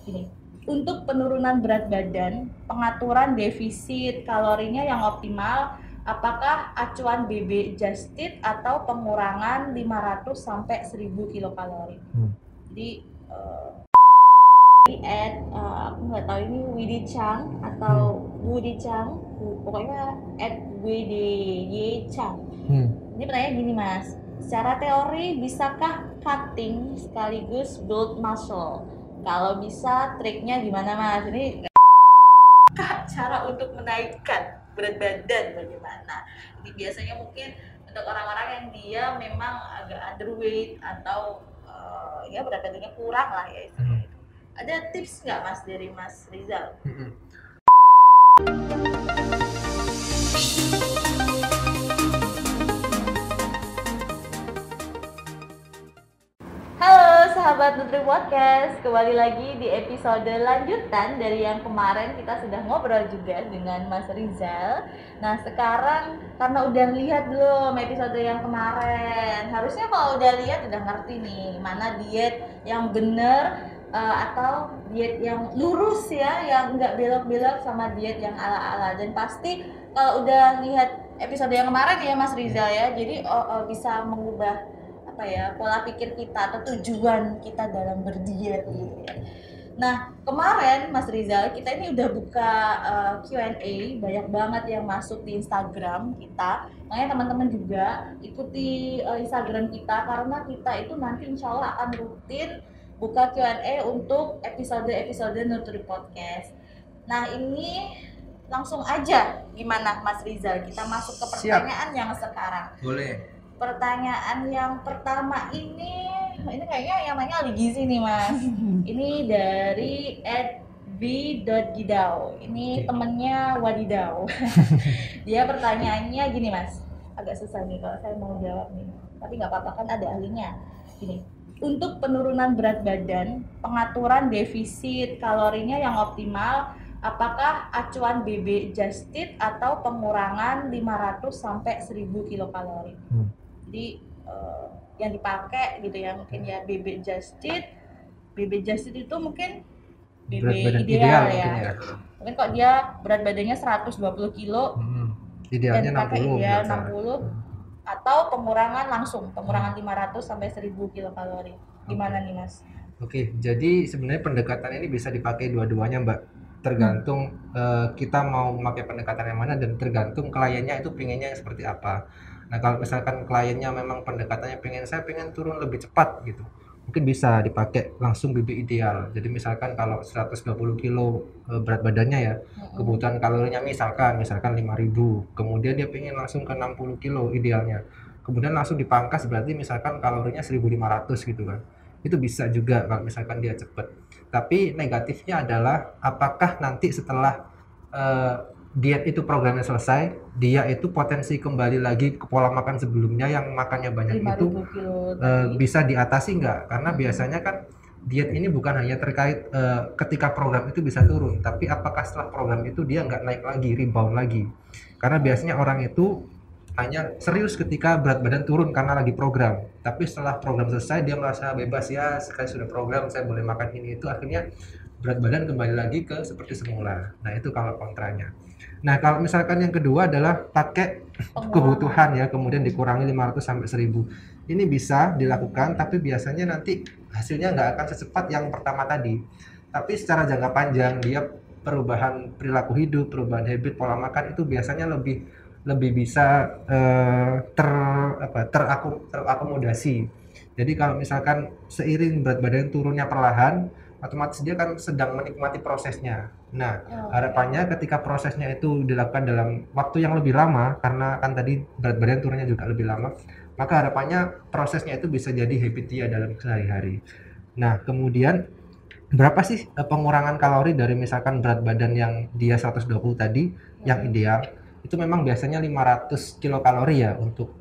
Gini, untuk penurunan berat badan, pengaturan defisit kalorinya yang optimal, apakah acuan BB Just Eat atau pengurangan 500 sampai 1000 kilokalori. Jadi aku nggak tahu ini Widi Chang atau Wudi Chang, pokoknya @WDY Chang. Ini pertanyaan gini mas, secara teori bisakah cutting sekaligus build muscle? Kalau bisa triknya gimana mas? Ini cara untuk menaikkan berat badan bagaimana? Jadi biasanya mungkin untuk orang-orang yang dia memang agak underweight atau ya berat badannya kurang lah ya istilahnya. Ada tips nggak mas dari Mas Rizal? Halo sahabat Nutri Podcast, kembali lagi di episode lanjutan dari yang kemarin kita sudah ngobrol juga dengan Mas Rizal. Nah sekarang karena udah lihat belum episode yang kemarin, harusnya kalau udah lihat udah ngerti nih mana diet yang bener atau diet yang lurus ya, yang nggak belok-belok sama diet yang ala-ala. Dan pasti kalau udah lihat episode yang kemarin ya Mas Rizal ya, jadi bisa mengubah apa ya pola pikir kita atau tujuan kita dalam berdiet gitu ya. Nah kemarin Mas Rizal kita ini udah buka Q&A, banyak banget yang masuk di Instagram kita, makanya teman-teman juga ikuti Instagram kita karena kita itu nanti insya Allah akan rutin buka Q&A untuk episode-episode Nutri Podcast. Nah ini langsung aja gimana Mas Rizal, kita masuk ke pertanyaan yang sekarang. Boleh. Pertanyaan yang pertama ini kayaknya yang nanya Ali Gizi nih mas. Ini dari @b.gidau. Ini temennya Wadidau. Dia pertanyaannya gini mas, agak susah nih kalau saya mau jawab nih, tapi nggak apa-apa kan ada ahlinya. Gini, untuk penurunan berat badan, pengaturan defisit kalorinya yang optimal, apakah acuan BB Just Eat atau pengurangan 500 sampai 1000 kilokalori? Jadi yang dipakai gitu ya mungkin ya BB Just Eat. BB Just Eat itu mungkin BB ideal ya. Mungkin kok dia berat badannya 120 kilo, idealnya dan dipakai 60, ideal 60 atau pengurangan langsung, pengurangan 500 sampai 1000 kilokalori. Gimana nih mas? Oke, jadi sebenarnya pendekatan ini bisa dipakai dua-duanya mbak. Tergantung kita mau memakai pendekatan yang mana dan tergantung kliennya itu pengennya seperti apa. Nah kalau misalkan kliennya memang pendekatannya saya pengen turun lebih cepat gitu, mungkin bisa dipakai langsung BB ideal. Jadi misalkan kalau 120 kilo berat badannya ya, kebutuhan kalorinya misalkan 5.000, kemudian dia pengen langsung ke 60 kilo idealnya, kemudian langsung dipangkas berarti misalkan kalorinya 1.500 gitu kan. Itu bisa juga kalau misalkan dia cepat. Tapi negatifnya adalah apakah nanti setelah diet itu programnya selesai, dia itu potensi kembali lagi ke pola makan sebelumnya yang makannya banyak itu bisa diatasi nggak? Karena biasanya kan diet ini bukan hanya terkait ketika program itu bisa turun, tapi apakah setelah program itu dia nggak naik lagi, rebound lagi. Karena biasanya orang itu hanya serius ketika berat badan turun karena lagi program, tapi setelah program selesai dia merasa bebas ya, sekali sudah program saya boleh makan ini itu, akhirnya berat badan kembali lagi ke seperti semula. Nah itu kalau kontranya. Nah kalau misalkan yang kedua adalah pakai kebutuhan ya, kemudian dikurangi 500 sampai 1000. Ini bisa dilakukan, tapi biasanya nanti hasilnya nggak akan secepat yang pertama tadi. Tapi secara jangka panjang dia perubahan perilaku hidup, perubahan habit pola makan itu biasanya lebih bisa terakomodasi. Jadi kalau misalkan seiring berat badan turunnya perlahan, otomatis dia kan sedang menikmati prosesnya. Nah, harapannya ketika prosesnya itu dilakukan dalam waktu yang lebih lama, karena kan tadi berat badan turunnya juga lebih lama, maka harapannya prosesnya itu bisa jadi habit dia dalam sehari-hari. Nah, kemudian berapa sih pengurangan kalori dari misalkan berat badan yang dia 120 tadi, yang ideal? Itu memang biasanya 500 kilokalori ya untuk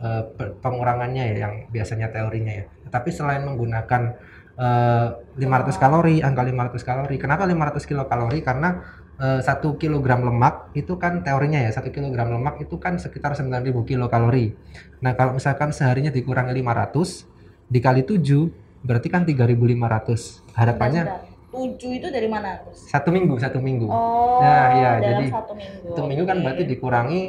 pengurangannya ya, yang biasanya teorinya ya. Tapi selain menggunakan 500 kalori, angka 500 kalori. Kenapa 500 kilokalori? Karena 1 kilogram lemak itu kan teorinya ya, 1 kilogram lemak itu kan sekitar 9.000 kilokalori. Nah kalau misalkan seharinya dikurangi 500 dikali 7 berarti kan 3.500. Harapannya 7 itu dari mana terus? 1 minggu, 1 minggu. Oh, Nah, ya, dalam jadi 1 minggu. 1 minggu kan Oke. berarti dikurangi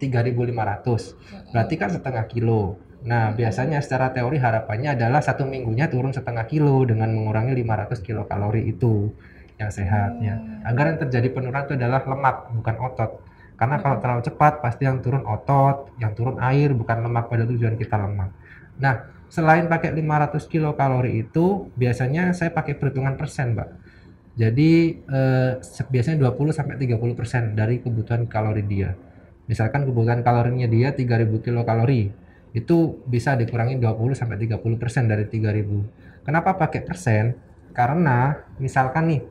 3.500. Berarti kan setengah kilo. Nah, biasanya secara teori harapannya adalah 1 minggunya turun setengah kilo dengan mengurangi 500 kilokalori itu yang sehatnya. Agar yang terjadi penurunan itu adalah lemak, bukan otot. Karena kalau terlalu cepat pasti yang turun otot, yang turun air, bukan lemak pada tujuan kita lemak. Nah, selain pakai 500 kilokalori itu, biasanya saya pakai perhitungan persen, Mbak. Jadi biasanya 20-30% dari kebutuhan kalori dia. Misalkan kebutuhan kalorinya dia 3.000 kilokalori, itu bisa dikurangi 20-30% dari 3.000. Kenapa pakai persen? Karena misalkan nih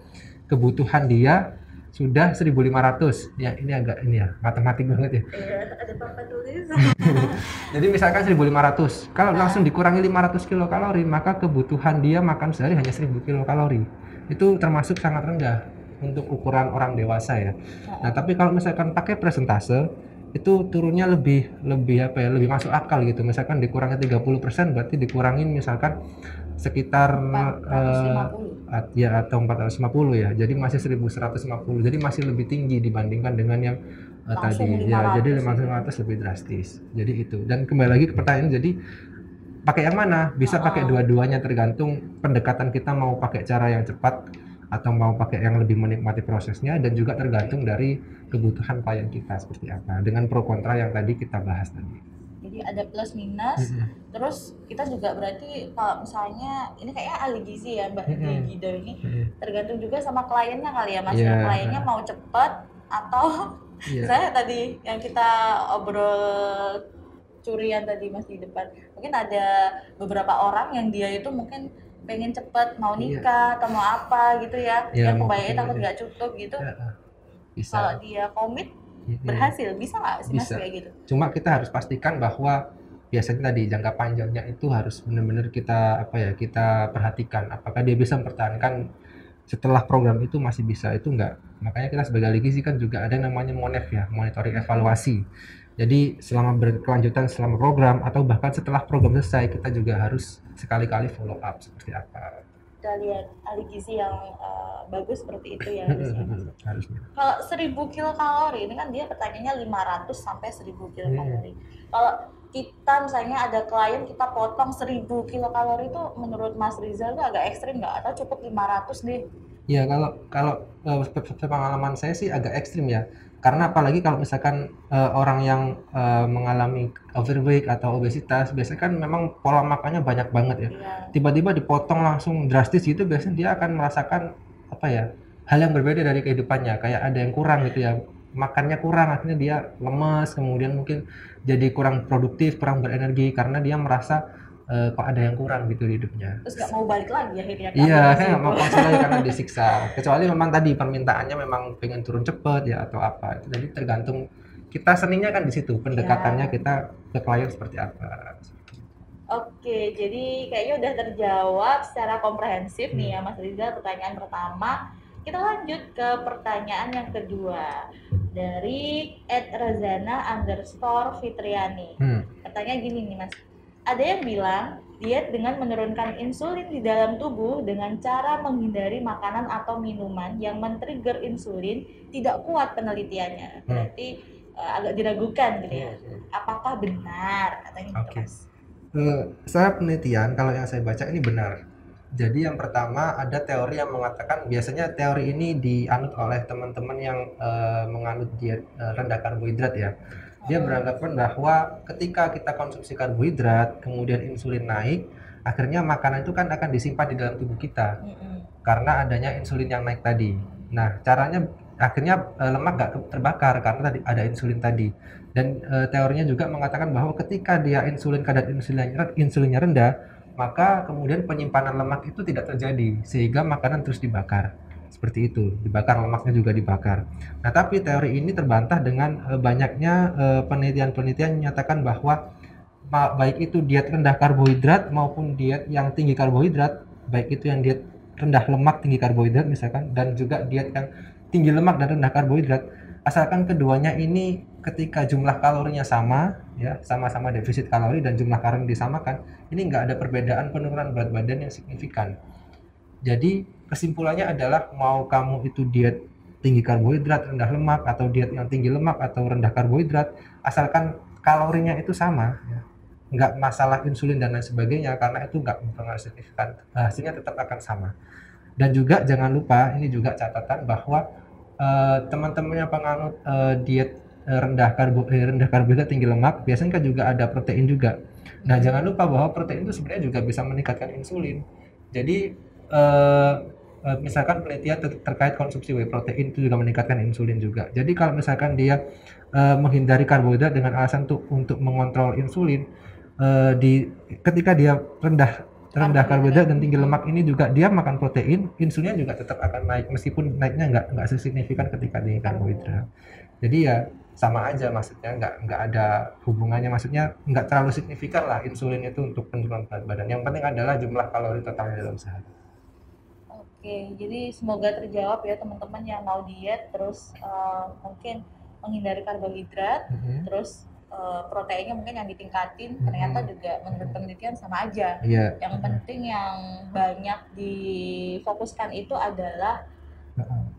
kebutuhan dia sudah 1.500. Ya, ini agak matematik banget ya. Iya, ada papa tulis. Jadi misalkan 1.500, kalau langsung dikurangi 500 kilokalori, maka kebutuhan dia makan sehari hanya 1.000 kilokalori. Itu termasuk sangat rendah untuk ukuran orang dewasa ya. Nah, tapi kalau misalkan pakai persentase, itu turunnya lebih masuk akal gitu. Misalkan dikurangi 30%, berarti dikurangin misalkan sekitar 450. ya, atau 450 ya. Jadi masih 1.150. Jadi masih lebih tinggi dibandingkan dengan yang Langsung tadi ya. 500 Jadi gitu. 500 lebih drastis. Jadi itu. Dan kembali lagi ke pertanyaan, jadi pakai yang mana? Bisa pakai dua-duanya, tergantung pendekatan kita mau pakai cara yang cepat atau mau pakai yang lebih menikmati prosesnya, dan juga tergantung dari kebutuhan klien kita seperti apa, dengan pro kontra yang tadi kita bahas tadi. Jadi ada plus minus. Terus kita juga berarti kalau misalnya ini kayaknya ahli gizi ya Mbak Gido ini, tergantung juga sama kliennya kali ya Mas. Iya. Kliennya mau cepet atau saya tadi yang kita obrol curian tadi Mas di depan, mungkin ada beberapa orang yang dia itu mungkin pengen cepet mau nikah atau mau apa gitu ya, yang kebayanya takut nggak cukup gitu. Bisa. Kalau dia komit berhasil, bisa nggak sih Mas kayak gitu? Cuma kita harus pastikan bahwa biasanya tadi jangka panjangnya itu harus benar-benar kita kita perhatikan apakah dia bisa mempertahankan setelah program itu, masih bisa itu enggak. Makanya kita sebagai ahli gizi kan juga ada yang namanya MONEV ya, monitoring evaluasi. Jadi selama berkelanjutan selama program atau bahkan setelah program selesai, kita juga harus sekali-kali follow up seperti apa. Kita lihat ahli gizi yang bagus seperti itu ya harusnya. Kalau 1.000 kilokalori ini kan dia pertanyaannya 500 sampai 1.000 kilokalori. Kalau kita misalnya ada klien kita potong 1.000 kilokalori itu menurut Mas Rizal itu agak ekstrim nggak, atau cukup 500 deh? Ya, kalau pengalaman saya sih agak ekstrim ya. Karena apalagi kalau misalkan orang yang mengalami overweight atau obesitas, biasanya kan memang pola makannya banyak banget ya. Tiba-tiba dipotong langsung drastis gitu, biasanya dia akan merasakan hal yang berbeda dari kehidupannya. Kayak ada yang kurang gitu ya, makannya kurang, akhirnya dia lemas, kemudian mungkin jadi kurang produktif, kurang berenergi karena dia merasa kok ada yang kurang gitu di hidupnya. Terus nggak mau balik lagi akhirnya. Iya, saya nggak mau konsul lagi karena disiksa. Kecuali memang tadi permintaannya memang pengen turun cepet ya atau apa. Jadi tergantung kita seninya kan di situ, pendekatannya kita ke klien seperti apa. Oke, jadi kayaknya udah terjawab secara komprehensif nih ya Mas Rizal pertanyaan pertama. Kita lanjut ke pertanyaan yang kedua dari @razana_fitriani. Katanya gini nih Mas, ada yang bilang diet dengan menurunkan insulin di dalam tubuh dengan cara menghindari makanan atau minuman yang men-trigger insulin tidak kuat penelitiannya. Berarti agak diragukan gitu ya. Apakah benar katanya gitu Mas? Saya penelitian, kalau yang saya baca ini benar. Jadi yang pertama ada teori yang mengatakan, biasanya teori ini dianut oleh teman-teman yang menganut diet rendah karbohidrat ya. Dia beranggapan bahwa ketika kita konsumsi karbohidrat, kemudian insulin naik, akhirnya makanan itu kan akan disimpan di dalam tubuh kita karena adanya insulin yang naik tadi. Nah, caranya akhirnya lemak gak terbakar karena tadi ada insulin tadi. Dan teorinya juga mengatakan bahwa ketika dia kadar insulinnya rendah, maka kemudian penyimpanan lemak itu tidak terjadi sehingga makanan terus dibakar. Seperti itu, dibakar, lemaknya juga dibakar. Nah, tapi teori ini terbantah dengan banyaknya penelitian-penelitian menyatakan bahwa baik itu diet rendah karbohidrat maupun diet yang tinggi karbohidrat, baik itu yang diet rendah lemak tinggi karbohidrat misalkan, dan juga diet yang tinggi lemak dan rendah karbohidrat, asalkan keduanya ini ketika jumlah kalorinya sama ya, sama-sama defisit kalori dan jumlah kalori disamakan, ini nggak ada perbedaan penurunan berat badan yang signifikan. Jadi kesimpulannya adalah mau kamu itu diet tinggi karbohidrat, rendah lemak, atau diet yang tinggi lemak atau rendah karbohidrat, asalkan kalorinya itu sama, ya. Nggak masalah insulin dan lain sebagainya, karena itu nggak mempengaruhi signifikan, hasilnya tetap akan sama. Dan juga jangan lupa, ini juga catatan bahwa teman-teman yang penganut diet rendah karbohidrat tinggi lemak biasanya kan juga ada protein juga. Nah, jangan lupa bahwa protein itu sebenarnya juga bisa meningkatkan insulin. Jadi misalkan penelitian terkait konsumsi whey protein itu juga meningkatkan insulin juga. Jadi kalau misalkan dia menghindari karbohidrat dengan alasan untuk mengontrol insulin, ketika dia rendah rendah karbohidrat dan tinggi lemak ini juga dia makan protein, insulinnya juga tetap akan naik meskipun naiknya nggak sesignifikan ketika di karbohidrat. Jadi ya sama aja, maksudnya nggak ada hubungannya, maksudnya nggak terlalu signifikan lah insulin itu untuk penurunan berat badan. Yang penting adalah jumlah kalori totalnya dalam sehari. Oke, jadi semoga terjawab ya teman-teman yang mau diet, terus mungkin menghindari karbohidrat, terus proteinnya mungkin yang ditingkatin, ternyata juga menurut penelitian sama aja. Iya. Yang penting yang banyak difokuskan itu adalah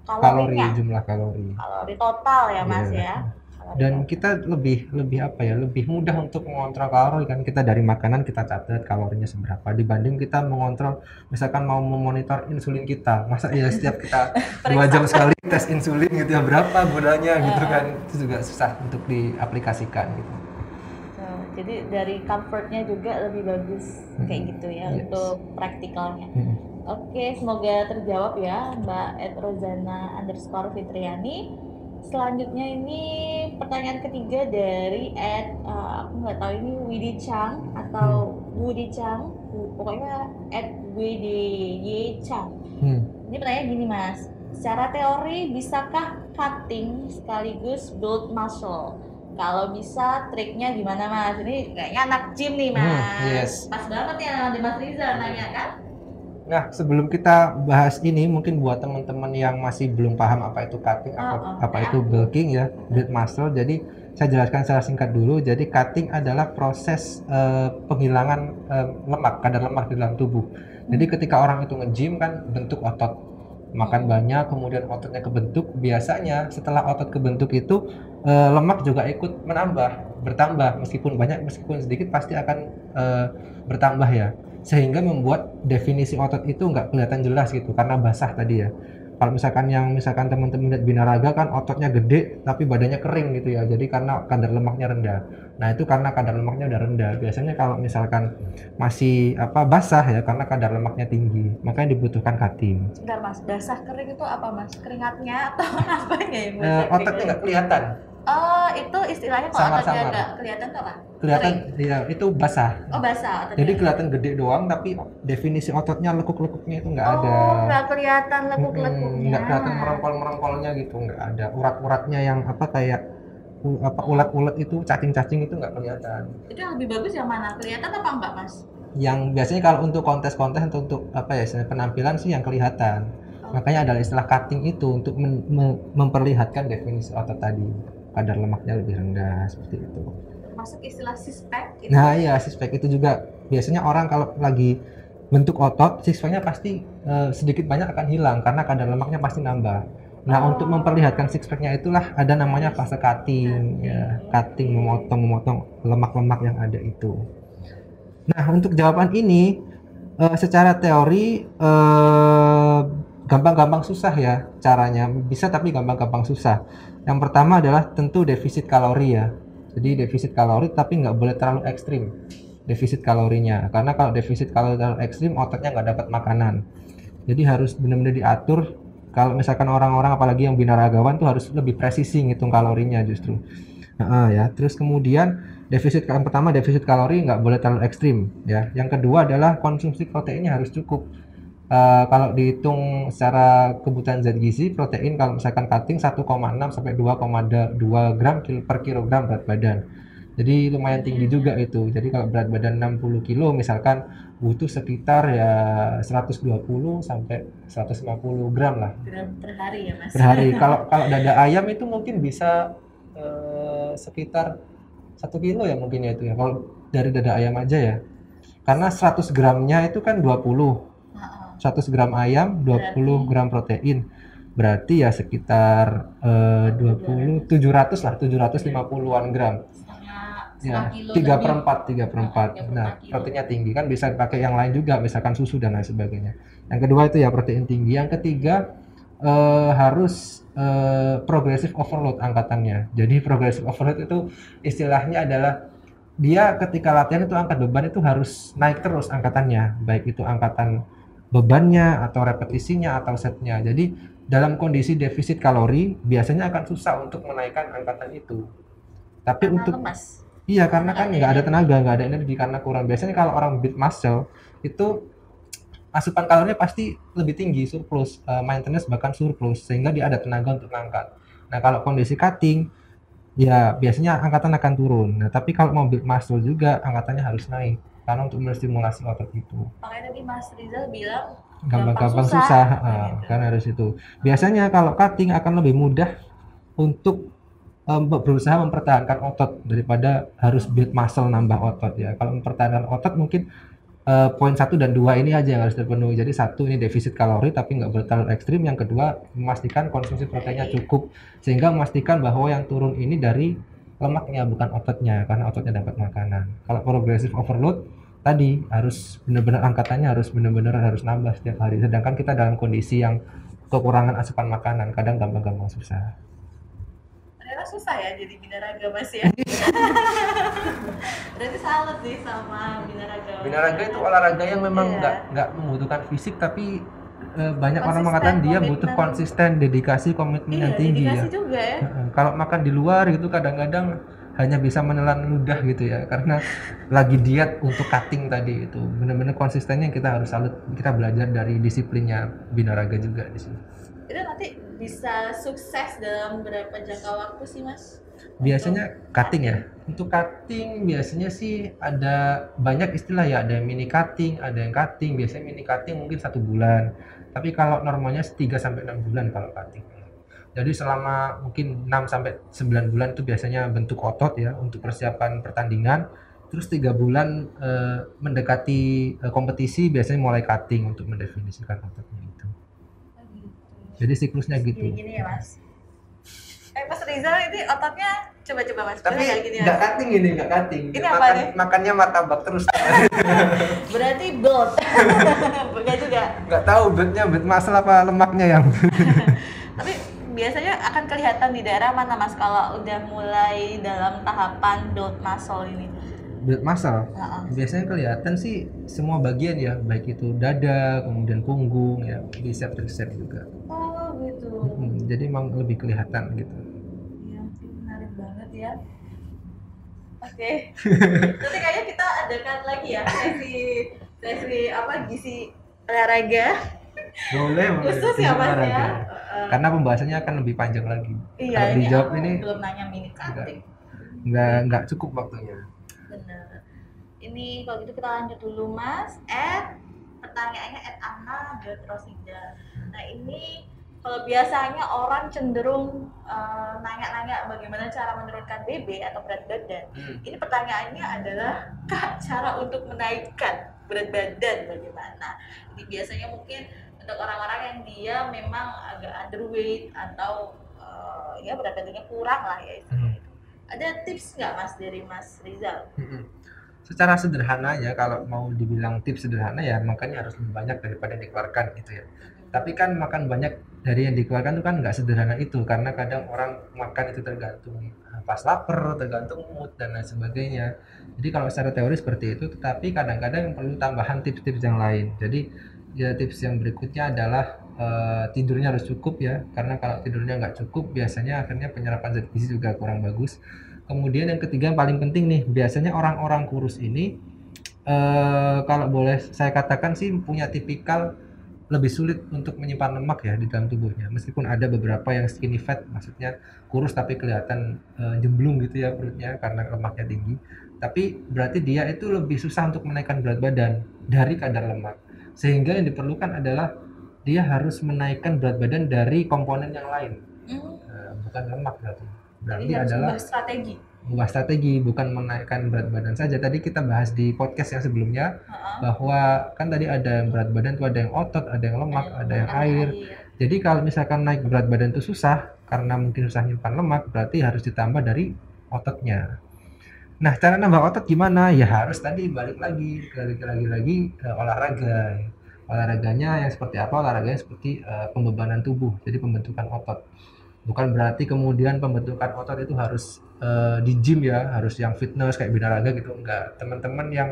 Kalori, kalorinya, jumlah kalori. kalori total ya Mas Iya. ya. Kalori Dan total. kita lebih apa ya, lebih mudah untuk mengontrol kalori kan, kita dari makanan kita catat kalorinya seberapa dibanding kita mengontrol misalkan mau memonitor insulin kita, masa ya setiap kita 2 jam sekali tes insulin gitu ya, berapa gunanya gitu kan, itu juga susah untuk diaplikasikan gitu. Jadi dari comfortnya juga lebih bagus kayak gitu ya. Yes. Untuk praktikalnya. Oke, semoga terjawab ya Mbak @rozana_fitriani. Selanjutnya ini pertanyaan ketiga dari aku nggak tahu ini Widi Chang atau Wudi Chang, pokoknya @wdy Chang. Ini pertanyaan gini Mas, secara teori bisakah cutting sekaligus build muscle? Kalau bisa triknya gimana Mas? Ini kayaknya anak gym nih Mas. Yes. Pas banget ya di Mas Rizal nanya kan? Nah, sebelum kita bahas ini, mungkin buat teman-teman yang masih belum paham apa itu cutting, apa itu bulking ya, build muscle. Jadi saya jelaskan secara singkat dulu. Jadi cutting adalah proses penghilangan lemak, kadar lemak di dalam tubuh. Jadi ketika orang itu nge-gym kan bentuk otot, makan banyak, kemudian ototnya kebentuk. Biasanya setelah otot kebentuk itu lemak juga ikut bertambah, meskipun banyak, meskipun sedikit pasti akan bertambah ya. Sehingga membuat definisi otot itu nggak kelihatan jelas gitu karena basah tadi ya. Kalau misalkan teman-teman lihat binaraga kan ototnya gede tapi badannya kering gitu ya. Jadi karena kadar lemaknya rendah. Nah, itu karena kadar lemaknya udah rendah. Biasanya kalau misalkan masih basah ya karena kadar lemaknya tinggi. Makanya dibutuhkan cutting. Sebentar Mas, basah kering itu apa Mas? Keringatnya atau apanya yang basah? Ototnya nggak kelihatan. Oh, itu istilahnya kalau ototnya Samar-samar. nggak kelihatan tuh apa? Kelihatan Kering. ya, itu basah. Oh, basah ototnya. Jadi kelihatan gede doang tapi definisi ototnya, lekuk-lekuknya itu nggak ada. Oh, nggak kelihatan lekuk-lekuknya. Nggak kelihatan merongkol-merongkolnya gitu, nggak ada. Urat-uratnya yang kayak ulat-ulat itu, cacing-cacing itu nggak kelihatan. Itu yang lebih bagus yang mana? Kelihatan apa enggak Mas? Yang biasanya kalau untuk kontes-kontes atau untuk penampilan sih yang kelihatan. Makanya adalah istilah cutting itu untuk memperlihatkan definisi otot tadi, kadar lemaknya lebih rendah seperti itu. Masuk istilah six-pack itu. Nah iya, six-pack itu juga biasanya orang kalau lagi bentuk otot, six-packnya pasti sedikit banyak akan hilang karena kadar lemaknya pasti nambah. Nah, untuk memperlihatkan six-packnya itulah ada namanya fase cutting ya, cutting, memotong lemak-lemak yang ada itu. Nah, untuk jawaban ini secara teori gampang-gampang susah ya caranya, bisa tapi gampang-gampang susah. Yang pertama adalah tentu defisit kalori ya. Jadi defisit kalori tapi nggak boleh terlalu ekstrim defisit kalorinya, karena kalau defisit kalori terlalu ekstrim ototnya nggak dapat makanan. Jadi harus benar-benar diatur. Kalau misalkan orang-orang apalagi yang binaragawan tuh harus lebih presisi ngitung kalorinya justru. Ya. Terus kemudian yang pertama defisit kalori nggak boleh terlalu ekstrim ya. Yang kedua adalah konsumsi proteinnya harus cukup. Kalau dihitung secara kebutuhan zat gizi, protein kalau misalkan cutting 1,6 sampai 2,2 gram per kilogram berat badan. Jadi lumayan tinggi juga itu. Jadi kalau berat badan 60 kilo misalkan butuh sekitar ya 120 sampai 150 gram lah. Gram per hari ya Mas? Per hari. Kalau dada ayam itu mungkin bisa sekitar 1 kilo ya mungkin ya itu ya. Kalau dari dada ayam aja ya. Karena 100 gramnya itu kan 20. 100 gram ayam 20 gram protein. Berarti ya sekitar 700 lah, 750-an gram. Ya, 3/4. Nah, proteinnya tinggi kan bisa pakai yang lain juga, misalkan susu dan lain sebagainya. Yang kedua itu ya protein tinggi. Yang ketiga harus progressive overload angkatannya. Jadi progressive overload itu istilahnya adalah dia ketika latihan itu angkat beban itu harus naik terus angkatannya, baik itu angkatan bebannya atau repetisinya atau setnya. Jadi dalam kondisi defisit kalori biasanya akan susah untuk menaikkan angkatan itu. Tapi Karena untuk lemas. iya, karena kan nggak ada tenaga, nggak ada energi karena kurang. Biasanya kalau orang build muscle itu asupan kalorinya pasti lebih tinggi, surplus, maintenance bahkan surplus, sehingga dia ada tenaga untuk ngangkat. Nah, kalau kondisi cutting, ya biasanya angkatan akan turun. Nah, tapi kalau mau build muscle juga angkatannya harus naik karena untuk menstimulasi otot itu. Makanya tadi Mas Rizal bilang Gampang-gampang susah, kan harus itu. Biasanya kalau cutting akan lebih mudah untuk berusaha mempertahankan otot daripada harus build muscle nambah otot ya. Kalau mempertahankan otot mungkin poin 1 dan 2 ini aja yang harus terpenuhi. Jadi 1 ini defisit kalori tapi nggak boleh terlalu ekstrim. Yang kedua memastikan konsumsi proteinnya cukup sehingga memastikan bahwa yang turun ini dari lemaknya bukan ototnya karena ototnya dapat makanan. Kalau progressive overload tadi harus benar-benar angkatannya harus benar-benar harus nambah setiap hari. Sedangkan kita dalam kondisi yang kekurangan asupan makanan kadang gampang-gampang susah. Ternyata susah ya jadi binaraga Mas ya. Berarti salut sih sama binaraga. Binaraga itu olahraga yang memang nggak membutuhkan fisik tapi banyak orang mengatakan dia butuh konsisten, dedikasi, komitmen yang tinggi ya. Juga ya. Kalau makan di luar gitu kadang-kadang hanya bisa menelan ludah gitu ya karena lagi diet untuk cutting tadi itu. Benar-benar konsistennya kita harus salut. Kita belajar dari disiplinnya binaraga juga di sini. Itu nanti bisa sukses dalam berapa jangka waktu sih Mas? Biasanya cutting ya. Untuk cutting biasanya sih ada banyak istilah ya, ada yang mini cutting, ada yang cutting. Biasanya mini cutting mungkin 1 bulan. Tapi kalau normalnya 3 sampai 6 bulan kalau cutting. Jadi selama mungkin 6 sampai 9 bulan itu biasanya bentuk otot ya untuk persiapan pertandingan. Terus 3 bulan mendekati kompetisi biasanya mulai cutting untuk mendefinisikan ototnya itu. Jadi siklusnya gitu. Gini ya Mas. Mas Rizal ini ototnya coba Mas. Tapi nggak cutting ini, nggak cutting. Ini apa nih? Makannya martabak terus. Berarti build. Bukan juga. Nggak tahu buildnya build muscle apa lemaknya yang. Tapi biasanya akan kelihatan di daerah mana Mas kalau udah mulai dalam tahapan build muscle ini? Build muscle? Biasanya kelihatan sih semua bagian ya, baik itu dada, kemudian punggung ya, bicep, tricep juga. Oh gitu. Jadi memang lebih kelihatan gitu. Iya, menarik banget ya. Oke. Nanti kayaknya kita adakan lagi ya sesi gizi olahraga. Boleh. Khusus ya Mas ya. Karena pembahasannya akan lebih panjang lagi. Iya, kalau dijawab ini belum nanya mini cutting. Nggak cukup waktunya. Bener. Ini kalau gitu kita lanjut dulu Mas. Pertanyaannya @anna.rosida. Nah ini kalau biasanya orang cenderung nanya-nanya bagaimana cara menurunkan BB atau berat badan. Ini pertanyaannya adalah cara untuk menaikkan berat badan bagaimana. Ini biasanya mungkin untuk orang-orang yang dia memang agak underweight atau ya berat badannya kurang lah ya istilahnya. Ada tips nggak Mas dari Mas Rizal? Secara sederhana ya, kalau mau dibilang tips sederhana ya makanya harus lebih banyak daripada yang dikeluarkan gitu ya. Tapi kan makan banyak dari yang dikeluarkan itu kan nggak sederhana itu, karena kadang orang makan itu tergantung pas lapar, tergantung mood dan lain sebagainya. Jadi kalau secara teori seperti itu, tetapi kadang-kadang perlu tambahan tips-tips yang lain. Jadi ya tips yang berikutnya adalah tidurnya harus cukup ya, karena kalau tidurnya nggak cukup biasanya akhirnya penyerapan zat gizi juga kurang bagus. Kemudian yang ketiga yang paling penting nih, biasanya orang-orang kurus ini kalau boleh saya katakan sih punya tipikal lebih sulit untuk menyimpan lemak ya di dalam tubuhnya. Meskipun ada beberapa yang skinny fat, maksudnya kurus tapi kelihatan jemblung gitu ya perutnya karena lemaknya tinggi. Tapi berarti dia itu lebih susah untuk menaikkan berat badan dari kadar lemak. Sehingga yang diperlukan adalah dia harus menaikkan berat badan dari komponen yang lain. Bukan lemak berarti. Berarti adalah strategi. mengubah strategi, bukan menaikkan berat badan saja. Tadi kita bahas di podcast yang sebelumnya bahwa kan tadi ada yang berat badan tuh ada yang otot, ada yang lemak, ada yang air. Jadi kalau misalkan naik berat badan itu susah karena mungkin susah nyimpan lemak, berarti harus ditambah dari ototnya. Nah, cara nambah otot gimana? Ya harus tadi balik lagi olahraga. Olahraganya yang seperti apa? Olahraganya seperti pembebanan tubuh, jadi pembentukan otot. Bukan berarti kemudian pembentukan otot itu harus di gym ya, harus yang fitness kayak binaraga gitu, enggak. Teman-teman yang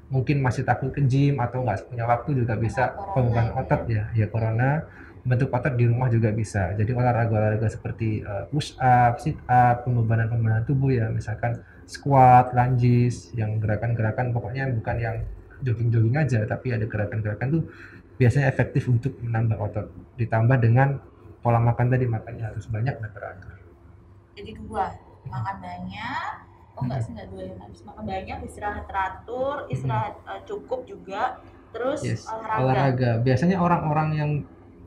mungkin masih takut ke gym atau nggak punya waktu juga bisa pembebanan otot ya. Ya corona bentuk otot di rumah juga bisa. Jadi olahraga-olahraga seperti push up, sit up, pembebanan tubuh ya, misalkan squat, lunges, yang gerakan-gerakan pokoknya bukan yang jogging-jogging aja, tapi ada gerakan-gerakan tuh biasanya efektif untuk menambah otot. Ditambah dengan pola makan tadi, makannya harus banyak dan teratur. Jadi 2, makan banyak, enggak sih, enggak 2 ya, harus makan banyak, istirahat teratur, istirahat cukup juga, terus olahraga. Biasanya orang-orang yang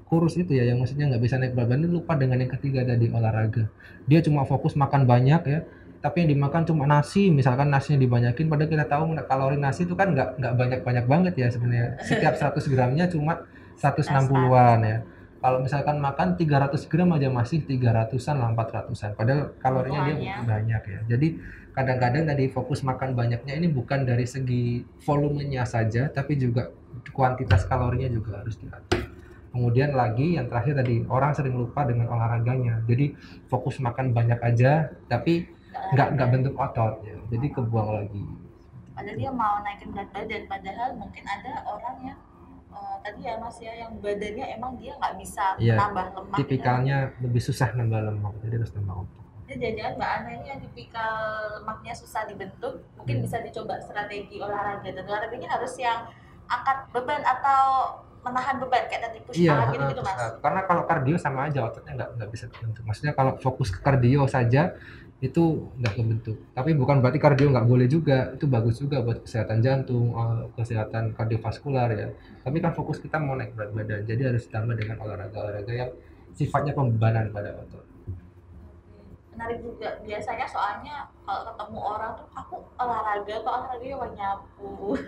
kurus itu ya, yang maksudnya nggak bisa naik berat badan, lupa dengan yang ketiga tadi, olahraga. Dia cuma fokus makan banyak ya, tapi yang dimakan cuma nasi, misalkan nasinya dibanyakin, padahal kita tahu kalori nasi itu kan nggak banyak-banyak banget ya sebenarnya. Setiap 100 gramnya cuma 160-an ya. Kalau misalkan makan 300 gram aja masih 300-an lah, 400-an. Padahal kalorinya dia banyak ya. Jadi kadang-kadang tadi fokus makan banyaknya ini bukan dari segi volumenya saja, tapi juga kuantitas kalorinya juga harus diatur. Kemudian lagi yang terakhir tadi, orang sering lupa dengan olahraganya. Jadi fokus makan banyak aja, tapi nggak bentuk otot ya. Jadi kebuang lagi. Padahal dia mau naikin berat badan, padahal mungkin ada orang yang tadi ya Mas ya, yang badannya emang dia nggak bisa nambah lemak. Tipikalnya ya, lebih susah nambah lemak, jadi harus nambah otot. Jadi jangan-jangan Mbak Ana ini yang tipikal lemaknya susah dibentuk, mungkin bisa dicoba strategi olahraga. Dan olahraganya harus yang angkat beban atau menahan beban kayak tadi push up gitu Mas. Karena kalau kardio sama aja ototnya nggak bisa terbentuk. Maksudnya kalau fokus ke kardio saja itu nggak kebentuk. Tapi bukan berarti kardio nggak boleh juga, itu bagus juga buat kesehatan jantung, kesehatan kardiovaskular ya. Tapi kan fokus kita mau naik berat badan, jadi harus ditambah dengan olahraga yang sifatnya pembebanan pada otot. Menarik juga, biasanya soalnya kalau ketemu orang tuh aku olahraga cuma nyapu.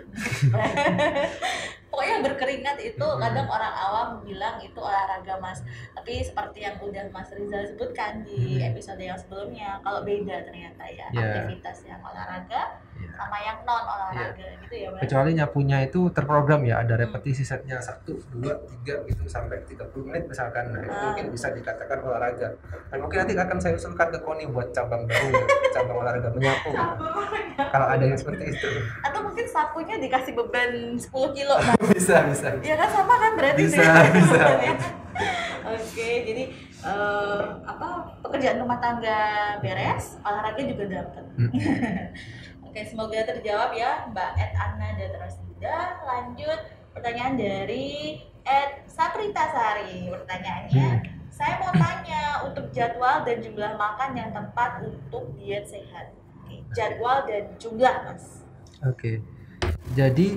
Pokoknya berkeringat itu kadang orang awam bilang itu olahraga Mas, tapi seperti yang udah Mas Rizal sebutkan di episode yang sebelumnya, kalau beda ternyata ya aktivitas yang olahraga sama yang non olahraga gitu ya Mas. Kecuali nyapunya itu terprogram ya, ada repetisi setnya 1, 2, 3 gitu sampai 30 menit misalkan. Nah, itu mungkin bisa dikatakan olahraga. Dan mungkin nanti akan saya usulkan ke Koni buat cabang baru, cabang olahraga menyapu. Kalau ada yang seperti itu. Atau mungkin sapunya dikasih beban 10 kilo Mas. Bisa. Iya kan, sama kan berarti bisa. Oke, jadi pekerjaan rumah tangga beres, olahraga juga dapat. Oke, semoga terjawab ya Mbak Ana dan Rosida. Lanjut pertanyaan dari Saprita Sari. Pertanyaannya, saya mau tanya untuk jadwal dan jumlah makan yang tepat untuk diet sehat. Jadwal dan jumlah Mas. Oke. Jadi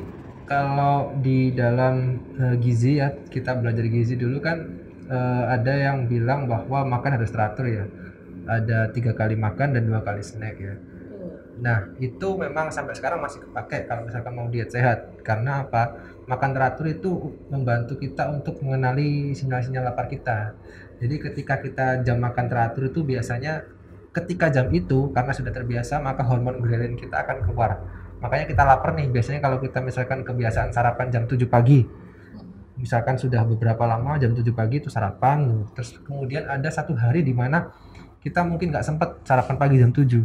kalau di dalam gizi ya, kita belajar gizi dulu kan ada yang bilang bahwa makan harus teratur ya. Ada 3 kali makan dan 2 kali snack ya. Nah itu memang sampai sekarang masih kepake kalau misalkan mau diet sehat. Karena apa? Makan teratur itu membantu kita untuk mengenali sinyal-sinyal lapar kita. Jadi ketika kita jam makan teratur itu biasanya ketika jam itu karena sudah terbiasa maka hormon ghrelin kita akan keluar. Makanya kita lapar nih, biasanya kalau kita misalkan kebiasaan sarapan jam 7 pagi, misalkan sudah beberapa lama jam 7 pagi itu sarapan, terus kemudian ada satu hari di mana kita mungkin nggak sempat sarapan pagi jam 7,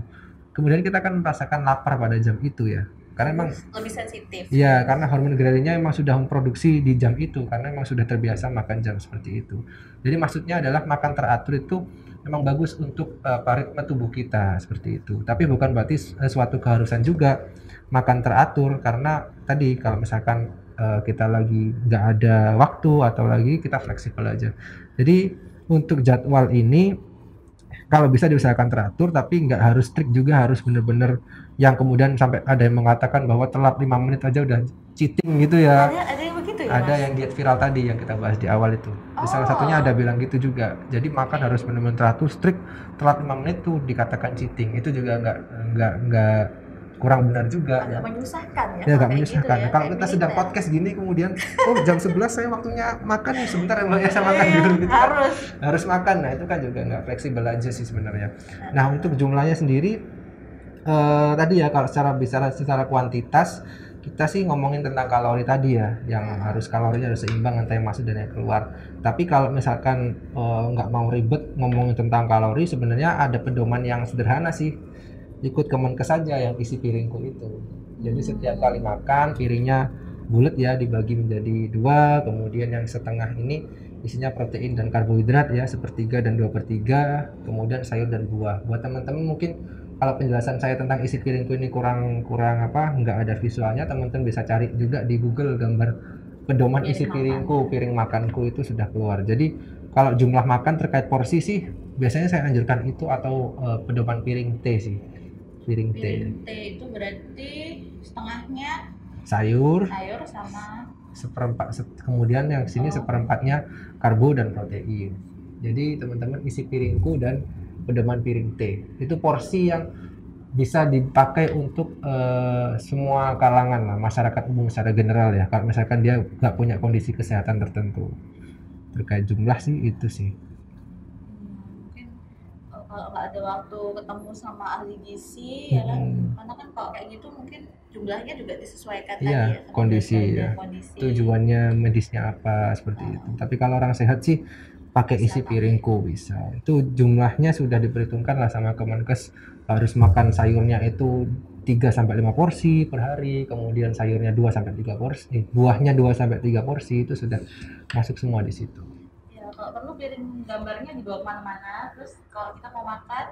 kemudian kita akan merasakan lapar pada jam itu ya, karena memang lebih sensitif. Iya, karena hormon ghrelinnya memang sudah memproduksi di jam itu, karena memang sudah terbiasa makan jam seperti itu. Jadi maksudnya adalah makan teratur itu memang bagus untuk ritme tubuh kita seperti itu. Tapi bukan berarti suatu keharusan juga makan teratur, karena tadi kalau misalkan kita lagi nggak ada waktu atau lagi kita fleksibel aja. Jadi untuk jadwal ini kalau bisa diusahakan teratur, tapi nggak harus strict juga, harus bener-bener yang kemudian sampai ada yang mengatakan bahwa telat 5 menit aja udah cheating gitu ya. Ada yang begitu ya? ada Mas? yang diet viral tadi yang kita bahas di awal itu. Salah satunya ada bilang gitu juga. Jadi makan harus benar-benar teratur, strict, telat 5 menit tuh dikatakan cheating. Itu juga nggak kurang benar juga Agak ya. menyusahkan ya, Ya kalau nggak kayak gitu menyusahkan. ya, Kalau kayak kita sedang militer. podcast gini kemudian, oh jam 11 saya waktunya makan nih, sebentar ya Mbak ya saya makan Iya, gitu kan. harus. Harus makan. Nah itu kan juga nggak fleksibel aja sih sebenarnya. Nah untuk jumlahnya sendiri tadi ya kalau secara bicara secara kuantitas kita sih ngomongin tentang kalori tadi ya, yang harus kalorinya harus seimbang antara yang masuk dan yang keluar. Tapi kalau misalkan nggak mau ribet ngomongin tentang kalori, sebenarnya ada pedoman yang sederhana sih. Ikut Kemenkes saja yang isi piringku itu. Jadi setiap kali makan piringnya bulat ya, dibagi menjadi dua, kemudian yang setengah ini isinya protein dan karbohidrat ya, sepertiga dan 2/3, kemudian sayur dan buah. Buat teman-teman mungkin kalau penjelasan saya tentang isi piringku ini kurang nggak ada visualnya, teman-teman bisa cari juga di Google gambar pedoman isi piringku, piring makanku itu sudah keluar. Jadi kalau jumlah makan terkait porsi sih biasanya saya anjurkan itu atau pedoman piring T sih. Piring T. Piring T itu berarti setengahnya Sayur, sayur sama kemudian yang sini seperempatnya karbo dan protein. Jadi teman-teman isi piringku dan pedoman piring T itu porsi yang bisa dipakai untuk semua kalangan lah, masyarakat umum secara general ya. Kalau misalkan dia nggak punya kondisi kesehatan tertentu, terkait jumlah sih itu sih. mungkin kalau nggak ada waktu ketemu sama ahli gizi ya kan, karena kan kalau kayak gitu mungkin jumlahnya juga disesuaikan tadi Iya, ya sama kondisi berat badan, ya. kondisi. Tujuannya medisnya apa seperti itu. Tapi kalau orang sehat sih pakai isi piringku bisa. Itu jumlahnya sudah diperhitungkan lah sama Kemenkes, harus makan sayurnya itu 3 sampai 5 porsi per hari, kemudian sayurnya 2 sampai 3 porsi, buahnya 2 sampai 3 porsi itu sudah masuk semua di situ. Ya kalau perlu piring gambarnya dibawa kemana-mana, terus kalau kita mau makan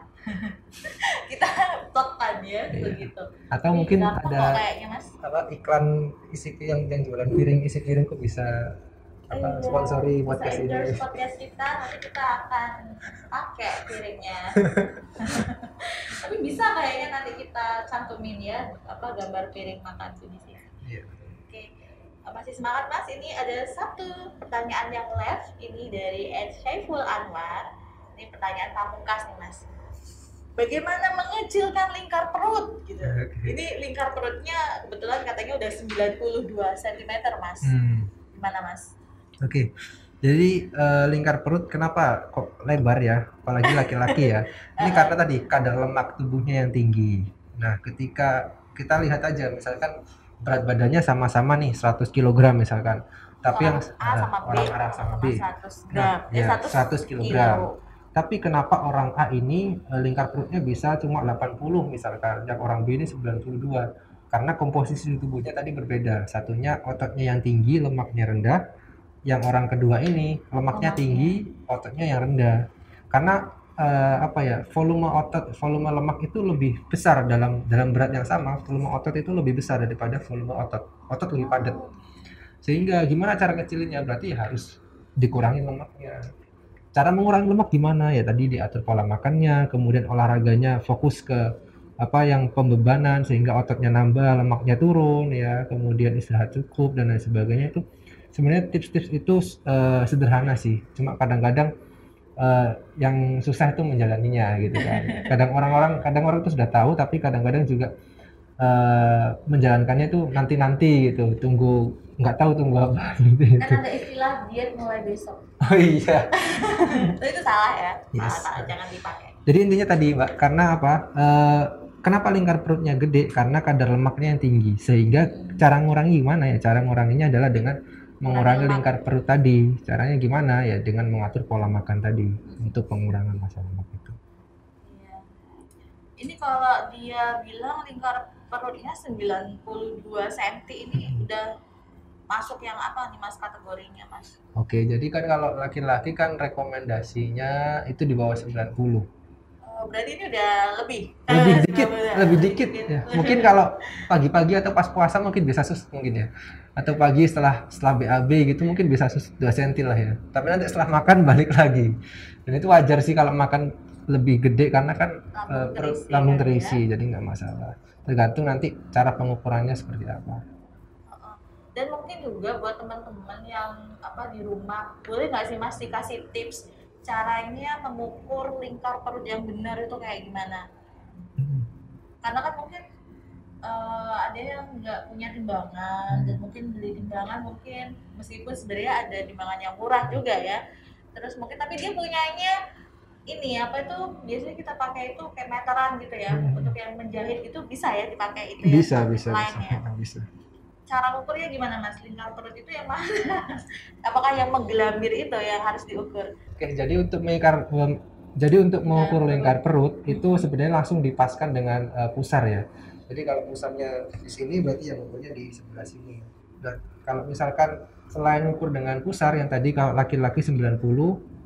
kita plotkan ya begitu. Atau Ini mungkin gampang kok ada kayaknya Mas. iklan isi yang jualan piring isi piringku bisa sponsori Bisa podcast ini. endorse podcast kita, nanti kita akan pakai piringnya. Tapi bisa kayaknya nanti kita cantumin ya gambar piring makan di sini. Iya. Oke, masih semangat Mas. Ini ada satu pertanyaan yang left, ini dari Ed Syaiful Anwar. Ini pertanyaan pamungkas nih Mas. Bagaimana mengecilkan lingkar perut gitu? Ini lingkar perutnya kebetulan katanya udah 92 cm Mas. Gimana Mas? Oke. Jadi lingkar perut kenapa kok lebar ya? Apalagi laki-laki ya. Ini karena tadi kadar lemak tubuhnya yang tinggi. Nah, ketika kita lihat aja misalkan berat badannya sama-sama nih 100 kg misalkan. Tapi yang orang A sama B 100 gram. Nah, ya, 100 kg. Tapi kenapa orang A ini lingkar perutnya bisa cuma 80 misalkan, yang orang B ini 92? Karena komposisi tubuhnya tadi berbeda. Satunya ototnya yang tinggi, lemaknya rendah. Yang orang kedua ini lemaknya tinggi, ototnya yang rendah. Karena volume lemak itu lebih besar dalam berat yang sama. Volume otot itu lebih besar daripada volume otot. Otot lebih padat. Sehingga gimana cara kecilinnya? Berarti harus dikurangi lemaknya. Cara mengurangi lemak gimana? Ya tadi diatur pola makannya, kemudian olahraganya fokus ke yang pembebanan sehingga ototnya nambah, lemaknya turun ya, kemudian istirahat cukup dan lain sebagainya. Itu sebenarnya tips-tips itu sederhana sih, cuma kadang-kadang yang susah itu menjalaninya gitu kan. Kadang orang itu sudah tahu, tapi kadang-kadang juga menjalankannya itu nanti gitu, nggak tahu tunggu apa gitu. Kan ada istilah diet mulai besok. Oh iya. Itu salah ya. Yes. Salah, jangan dipakai. Jadi intinya tadi Mbak, karena apa? Kenapa lingkar perutnya gede? Karena kadar lemaknya yang tinggi. Sehingga cara ngurangi gimana ya? Cara nguranginya adalah dengan mengurangi lingkar perut tadi. Caranya gimana ya? Dengan mengatur pola makan tadi untuk pengurangan massa lemak itu. Iya. Ini kalau dia bilang lingkar perutnya 92 cm ini udah masuk yang apa nih Mas kategorinya Mas? Oke, jadi kan kalau laki-laki kan rekomendasinya itu di bawah 90. Berarti ini udah lebih dikit ya. Mungkin kalau pagi-pagi atau pas puasa mungkin bisa mungkin ya, atau pagi setelah BAB gitu mungkin bisa 2 cm lah ya, tapi nanti setelah makan balik lagi, dan itu wajar sih kalau makan lebih gede karena kan lambung terisi ya? Jadi nggak masalah, tergantung nanti cara pengukurannya seperti apa. Dan mungkin juga buat teman-teman yang di rumah, boleh nggak sih Mas dikasih tips caranya mengukur lingkar perut yang benar itu kayak gimana? Karena kan mungkin ada yang nggak punya timbangan dan mungkin beli timbangan mungkin meskipun sebenarnya ada timbangan yang murah juga ya. Terus mungkin tapi dia punyanya ini itu biasanya kita pakai itu kayak meteran gitu ya, untuk yang menjahit itu bisa ya dipakai itu ya? Bisa. Cara ukurnya gimana Mas? Lingkar perut itu yang mana? Apakah yang menggelambir itu yang harus diukur? Oke, jadi untuk mengukur lingkar perut itu sebenarnya langsung dipaskan dengan pusar ya. Jadi kalau pusarnya di sini berarti yang ukurnya di sebelah sini. Dan kalau misalkan selain ukur dengan pusar yang tadi kalau laki-laki 90,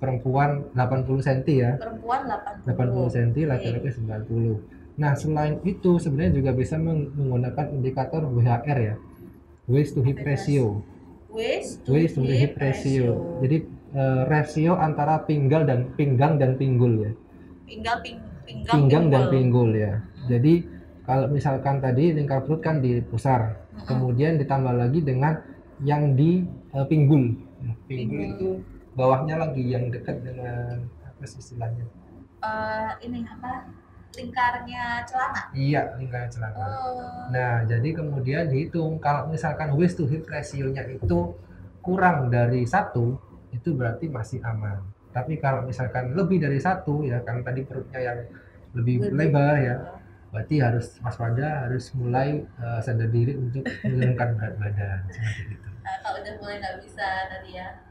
perempuan 80 cm ya. Perempuan 80 cm, laki-laki 90. Nah, selain itu sebenarnya juga bisa menggunakan indikator WHR ya. Waist to hip ratio. Waist to hip ratio. Jadi rasio antara pinggang dan pinggul ya. Pinggang dan pinggul ya. Jadi kalau misalkan tadi lingkar perut kan di pusar, kemudian ditambah lagi dengan yang di pinggul. Pinggul itu bawahnya lagi yang dekat dengan apa sih istilahnya? Lingkarnya celana? Iya, lingkarnya celana. Nah, jadi kemudian dihitung kalau misalkan waist to hip ratio-nya itu kurang dari 1, itu berarti masih aman. Tapi kalau misalkan lebih dari 1 ya, kan tadi perutnya yang lebih lebar ya, berarti harus waspada, harus mulai sadar diri untuk menurunkan berat badan seperti itu. Kalau udah mulai nggak bisa tadi ya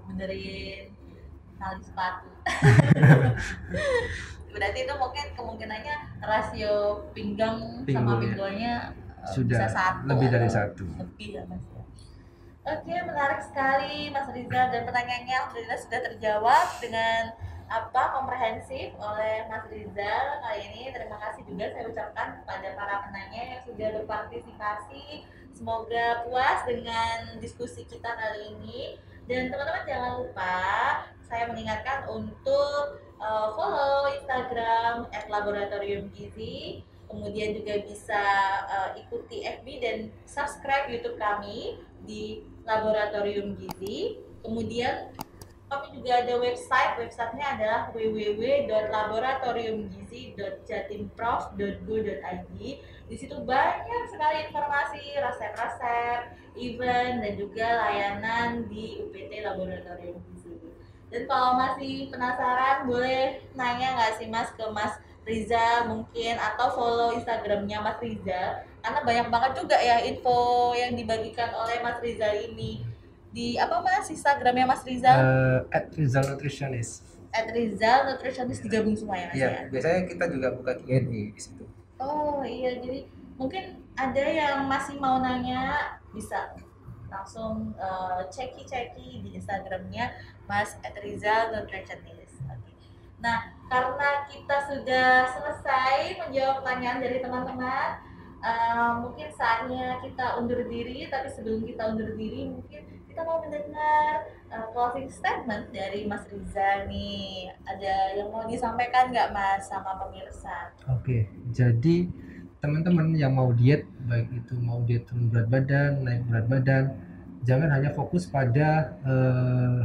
benerin tali sepatu. Berarti itu mungkin kemungkinannya rasio pinggang sama pinggulnya sudah bisa 1 lebih dari 1. Lebih ya Mas ya. Oke, menarik sekali Mas Rizal, dan pertanyaannya alhamdulillah sudah terjawab dengan komprehensif oleh Mas Rizal kali ini. Terima kasih juga saya ucapkan kepada para penanya yang sudah berpartisipasi. Semoga puas dengan diskusi kita kali ini. Dan teman-teman jangan lupa saya mengingatkan untuk follow Instagram @laboratoriumgizi, kemudian juga bisa ikuti FB dan subscribe YouTube kami di Laboratorium Gizi. Kemudian kami juga ada websitenya adalah www.laboratoriumgizi.jatimprof.go.id. Di situ banyak sekali informasi, resep-resep, event, dan juga layanan di UPT Laboratorium Gizi. Dan kalau masih penasaran, boleh nanya nggak sih Mas ke Mas Rizal mungkin, atau follow Instagramnya Mas Rizal, karena banyak banget juga ya info yang dibagikan oleh Mas Rizal ini. Di Mas Instagramnya Mas Rizal? @rizalnutritionist. @rizalnutritionist digabung semua ya Mas ya? Biasanya kita juga buka Q&A di situ. Oh iya, jadi mungkin ada yang masih mau nanya bisa langsung ceki di Instagramnya Mas @rizalnutritionist. Okay. Nah, karena kita sudah selesai menjawab pertanyaan dari teman-teman, mungkin saatnya kita undur diri. Tapi sebelum kita undur diri, mungkin kita mau mendengar closing statement dari Mas Rizal nih. Ada yang mau disampaikan nggak Mas sama pemirsa? Oke, jadi teman-teman yang mau diet, baik itu mau diet turun berat badan, naik berat badan, jangan hanya fokus pada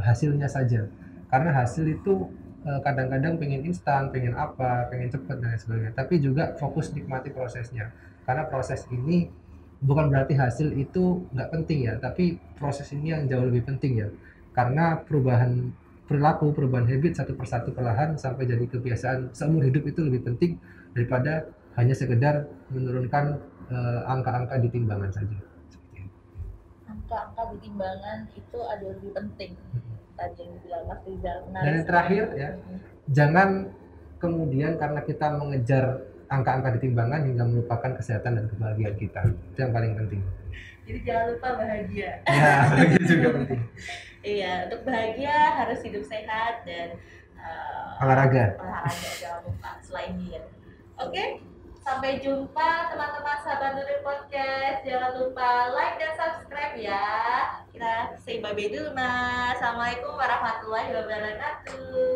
hasilnya saja, karena hasil itu kadang-kadang pengen instan, pengen cepat dan lain sebagainya. Tapi juga fokus nikmati prosesnya, karena proses ini bukan berarti hasil itu nggak penting ya, tapi proses ini yang jauh lebih penting ya, karena perubahan perilaku, perubahan habit satu persatu perlahan sampai jadi kebiasaan seumur hidup itu lebih penting daripada hanya sekedar menurunkan angka-angka di timbangan saja. Angka-angka di timbangan itu ada lebih penting. Tadi yang dibilang Mas Rizal. Dan yang terakhir ya, jangan kemudian karena kita mengejar angka-angka di timbangan hingga melupakan kesehatan dan kebahagiaan kita. Itu yang paling penting. Jadi jangan lupa bahagia. Ya, bahagia juga penting. Iya, untuk bahagia harus hidup sehat dan olahraga. Jangan lupa selain diet. Oke, sampai jumpa teman-teman sahabat Nutri Podcast. Jangan lupa like dan subscribe ya. Kita say bye-bye dulu Mas. Assalamualaikum warahmatullahi wabarakatuh.